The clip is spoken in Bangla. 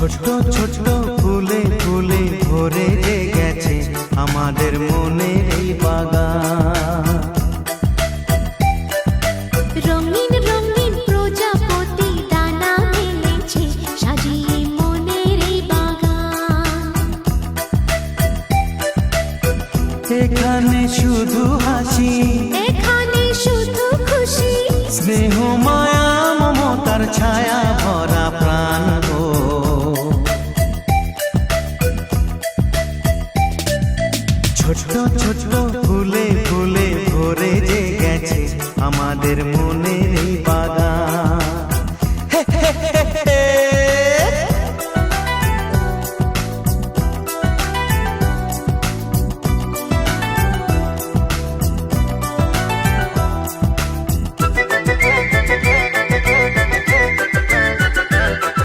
ছোট্ট ছোট্ট ফুলে ফুলে ভরে গেছে আমাদের মনে এই বাগান। রঙিন রঙিন প্রজাপতি দানা মেলেছে সাজিয়ে মনের এই বাগান। এখানে শুধু